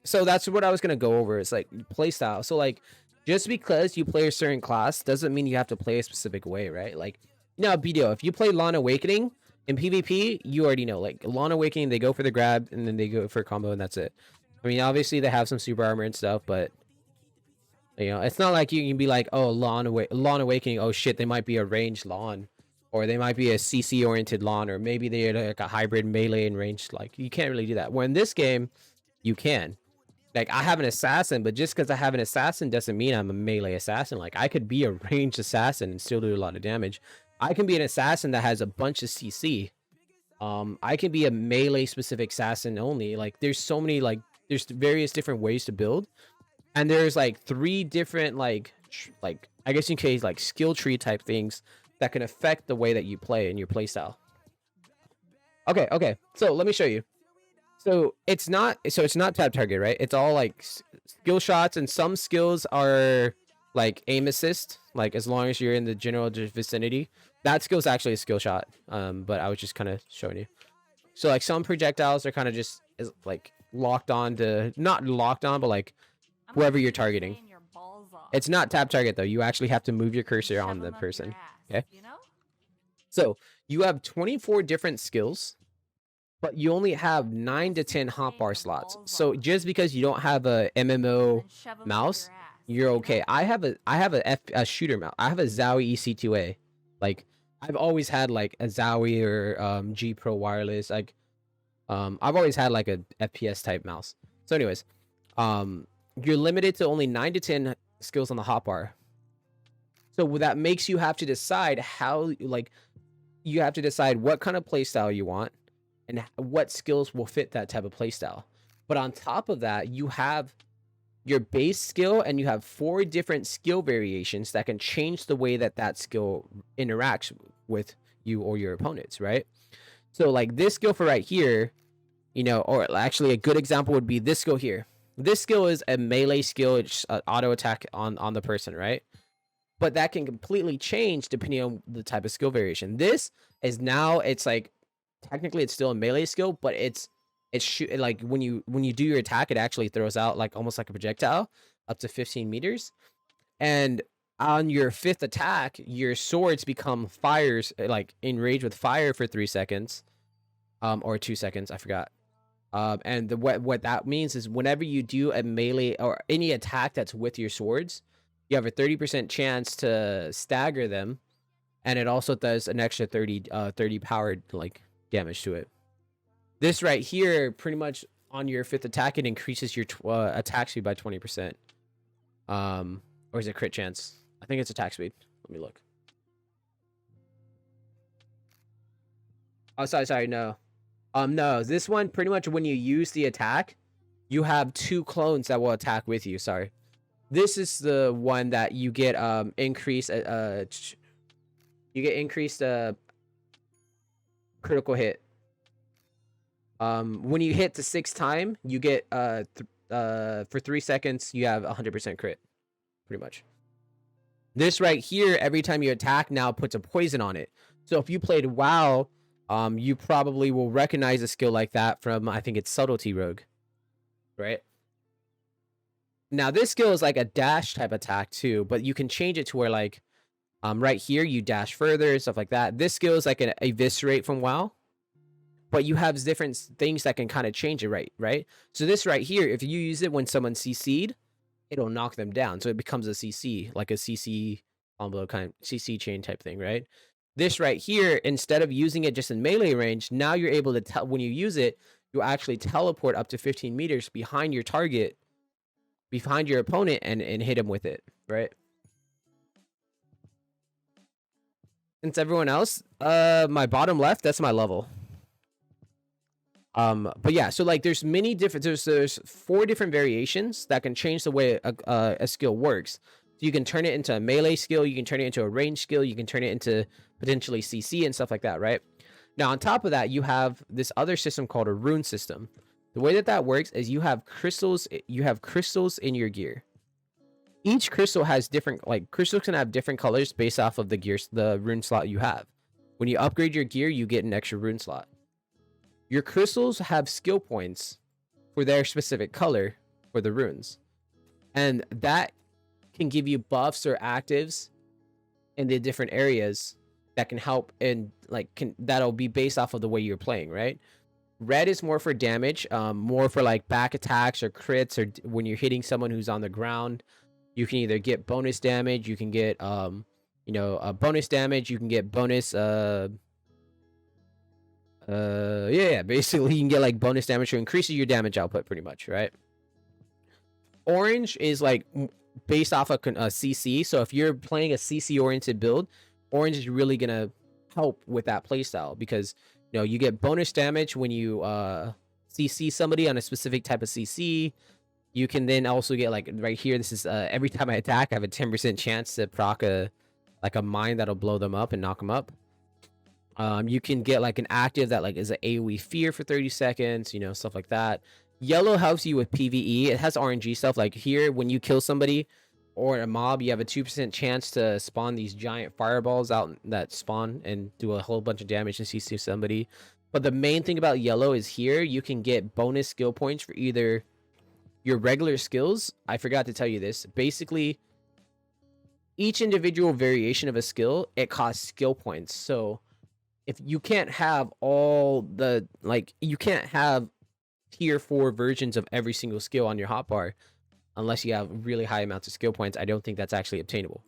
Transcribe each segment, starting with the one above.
So that's what I was gonna go over. It's like playstyle. So like, just because you play a certain class doesn't mean you have to play a specific way, right? Like, you know, BDO, if you play Lawn Awakening in PvP, you already know. Like Lawn Awakening, they go for the grab and then they go for a combo and that's it. I mean, obviously they have some super armor and stuff, but you know, it's not like you can be like, oh, Lawn Awakening. Oh shit, they might be a ranged Lawn, or they might be a CC oriented Lawn, or maybe they're like a hybrid melee and ranged. Like you can't really do that. Well, in this game, you can. Like I have an assassin, but just because I have an assassin doesn't mean I'm a melee assassin. Like I could be a ranged assassin and still do a lot of damage. I can be an assassin that has a bunch of CC. I can be a melee specific assassin only. Like there's so many, like there's various different ways to build, and there's like 3 different like I guess you can say like skill tree type things that can affect the way that you play and your play style. Okay. So let me show you. So it's not tap target, right? It's all like skill shots, and some skills are like aim assist, like as long as you're in the general vicinity. That skill's actually a skill shot. But I was just kind of showing you. So like some projectiles are kind of just like locked on to, not locked on, but like whoever you're targeting. It's not tap target though. You actually have to move your cursor on the person. Okay. So you have 24 different skills, but you only have 9 to 10 hotbar slots. So just because you don't have a MMO mouse, you're okay. I have a shooter mouse. I have a Zowie EC2A. Like I've always had like a Zowie or G Pro wireless. Like I've always had like a FPS type mouse. So anyways, you're limited to only 9 to 10 skills on the hotbar. So that makes you have to decide how, like, you have to decide what kind of playstyle you want and what skills will fit that type of playstyle. But on top of that, you have your base skill, and you have 4 different skill variations that can change the way that that skill interacts with you or your opponents, right? So like this skill for right here, you know, or actually a good example would be this skill here. This skill is a melee skill. It's auto attack on the person, right? But that can completely change depending on the type of skill variation. This is now, it's like, technically it's still a melee skill, but it's like when you do your attack, it actually throws out like almost like a projectile up to 15 meters. And on your 5th attack, your swords become fires, like in range with fire for 3 seconds, or 2 seconds, I forgot. And what that means is whenever you do a melee or any attack that's with your swords, you have a 30% chance to stagger them, and it also does an extra 30 powered like damage to it. This right here, pretty much on your 5th attack, it increases your attack speed by 20%. Or is it crit chance? I think it's attack speed. Let me look. Oh, sorry, no. No, this one, pretty much when you use the attack, you have 2 clones that will attack with you. Sorry. This is the one that you get increased critical hit. When you hit the 6th time, you get for 3 seconds you have 100% crit, pretty much. This right here, every time you attack, now puts a poison on it. So if you played WoW, you probably will recognize a skill like that from, I think it's Subtlety Rogue, right? Now this skill is like a dash type attack too, but you can change it to where like right here you dash further and stuff like that. This skill is like an eviscerate from WoW, but you have different things that can kind of change it, right? So this right here, if you use it when someone CC'd, it'll knock them down. So it becomes a CC, like a CC combo kind of CC chain type thing, right? This right here, instead of using it just in melee range, now you're able to tell, when you use it, you actually teleport up to 15 meters behind your target, behind your opponent, and hit him with it, right? Since everyone else, my bottom left, that's my level. But yeah, so like there's many different, there's 4 different variations that can change the way a skill works. So you can turn it into a melee skill, you can turn it into a range skill, you can turn it into potentially CC and stuff like that, right? Now on top of that, you have this other system called a rune system. The way that works is you have crystals in your gear. Each crystal has different, like crystals can have different colors based off of the rune slot you have. When you upgrade your gear, you get an extra rune slot. Your crystals have skill points for their specific color, for the runes, and that can give you buffs or actives in the different areas that can help, and like that'll be based off of the way you're playing, right? Red is more for damage, more for like back attacks or crits, or when you're hitting someone who's on the ground. You can either get bonus damage, you can get bonus damage, you can get bonus basically you can get like bonus damage, or increases your damage output pretty much, right? Orange is like based off of CC. So if you're playing a CC oriented build, orange is really gonna help with that playstyle, because you get bonus damage when you CC somebody on a specific type of CC. You can then also get, like right here, this is every time I attack, I have a 10% chance to proc a mine that'll blow them up and knock them up. You can get like an active that like is an AoE fear for 30 seconds, stuff like that. Yellow helps you with PvE. It has RNG stuff. Like here, when you kill somebody or a mob, you have a 2% chance to spawn these giant fireballs out that spawn and do a whole bunch of damage and CC somebody. But the main thing about yellow is here, you can get bonus skill points for either your regular skills. I forgot to tell you this. Basically, each individual variation of a skill, it costs skill points. So if you can't have all the, like, you can't have tier 4 versions of every single skill on your hotbar unless you have really high amounts of skill points. I don't think that's actually obtainable.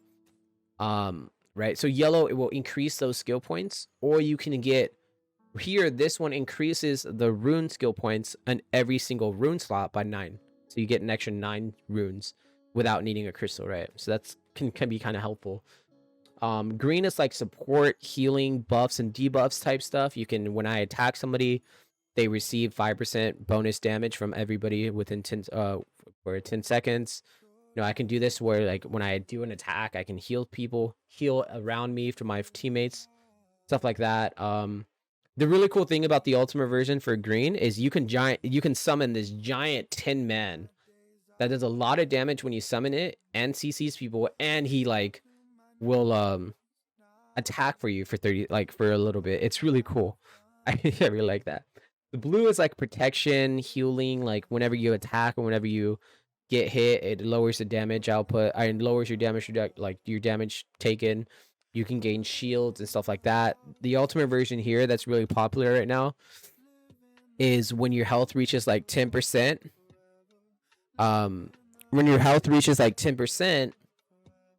Right? So yellow, it will increase those skill points, or you can get here, this one increases the rune skill points on every single rune slot by 9. So you get an extra 9 runes without needing a crystal, right? So that's can be kind of helpful. Green is like support, healing, buffs, and debuffs type stuff. You can, when I attack somebody, they receive 5% bonus damage from everybody within 10 seconds. I can do this where, like, when I do an attack, I can heal people, heal around me for my teammates, stuff like that. The really cool thing about the ultimate version for green is you can summon this giant tin man that does a lot of damage when you summon it, and CCs people, and he like will attack for you for 30, like for a little bit. It's really cool. I really like that. The blue is like protection, healing, like whenever you attack or whenever you get hit, it lowers the damage output and lowers your damage, like your damage taken. You can gain shields and stuff like that. The ultimate version here that's really popular right now is when your health reaches like 10%. When your health reaches like 10%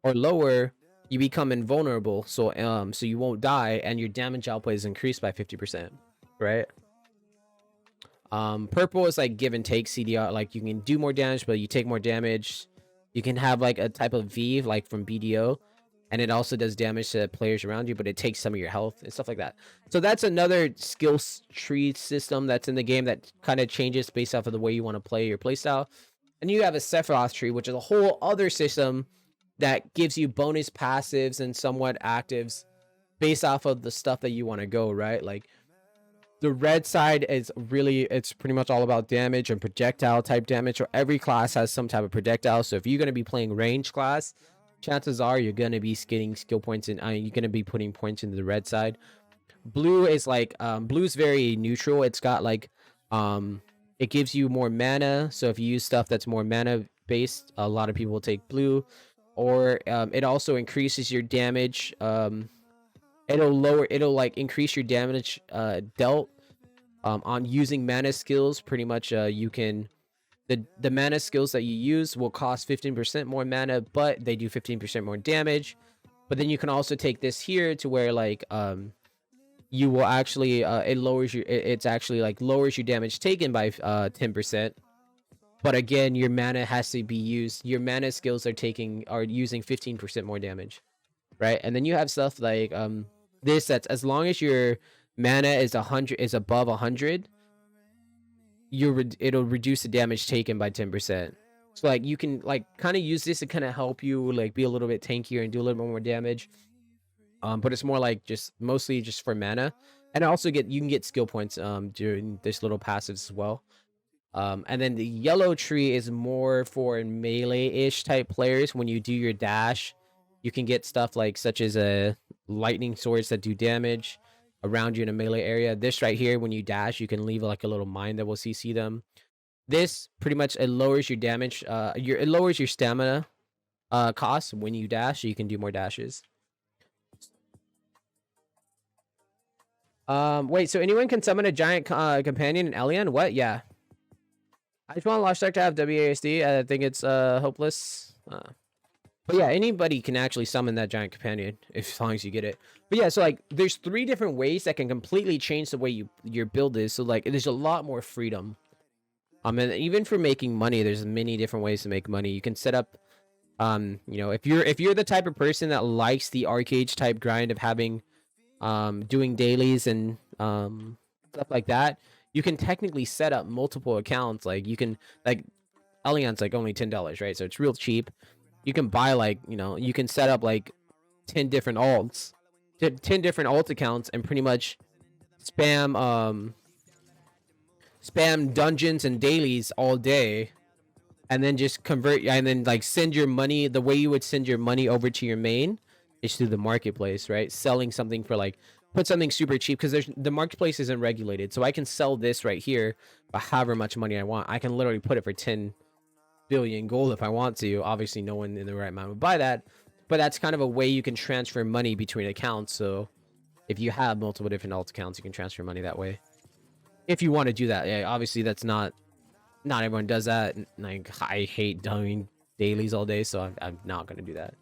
or lower, you become invulnerable. So you won't die, and your damage output is increased by 50%, right? Purple is like give and take CDR, like you can do more damage, but you take more damage. You can have like a type of V, like from BDO, and it also does damage to players around you, but it takes some of your health and stuff like that. So that's another skill tree system that's in the game that kind of changes based off of the way you want to play your playstyle. And you have a Sephirot tree, which is a whole other system that gives you bonus passives and somewhat actives based off of the stuff that you want to go, right? Like the red side is really, it's pretty much all about damage and projectile type damage. So every class has some type of projectile. So if you're going to be playing range class, chances are you're going to be getting skill points, and you're going to be putting points into the red side. Blue is like, blue's very neutral. It's got like, it gives you more mana. So if you use stuff that's more mana based, a lot of people will take blue. Or it also increases your damage. It'll like increase your damage dealt on using mana skills. Pretty much you can, the mana skills that you use will cost 15% more mana, but they do 15% more damage. But then you can also take this here to where like you will actually it lowers your, it's actually like lowers your damage taken by 10%. But again, your mana has to be used. Your mana skills are using 15% more damage, right? And then you have stuff like this, that's as long as your mana is above 100, it'll reduce the damage taken by 10%. So like you can like kind of use this to kind of help you like be a little bit tankier and do a little bit more damage. But it's more like mostly just for mana, and also you can get skill points during this little passives as well. And then the yellow tree is more for melee-ish type players. When you do your dash, you can get stuff like such as lightning swords that do damage around you in a melee area. This right here, when you dash, you can leave like a little mine that will CC them. This pretty much it lowers your damage. It lowers your stamina cost when you dash. So you can do more dashes. Wait. So anyone can summon a giant companion in Elyon? What? Yeah. I just want Lost Ark to have WASD. I think it's hopeless. But yeah, anybody can actually summon that giant companion as long as you get it. But yeah, so like there's 3 different ways that can completely change the way your build is. So like there's a lot more freedom. And even for making money, there's many different ways to make money. You can set up you know, if you're the type of person that likes the arcade type grind of having doing dailies and stuff like that, you can technically set up multiple accounts. Like you can like Elyon's like only $10, right? So it's real cheap. You can buy like, you know, you can set up like 10 different alts, 10 different alt accounts and pretty much spam dungeons and dailies all day, and then just convert and then like send your money. The way you would send your money over to your main is through the marketplace, right? Selling something for like, put something super cheap, because the marketplace isn't regulated. So I can sell this right here for however much money I want. I can literally put it for 10 billion gold if I want to. Obviously no one in the right mind would buy that, but that's kind of a way you can transfer money between accounts. So if you have multiple different alt accounts, you can transfer money that way if you want to do that. Yeah, obviously that's not everyone does that. Like I hate doing dailies all day, so I'm not going to do that.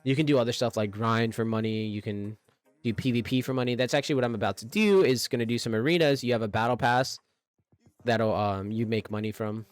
You can do other stuff like grind for money. You can do PvP for money. That's actually what I'm about to do, is going to do some arenas. You have a battle pass that'll you make money from.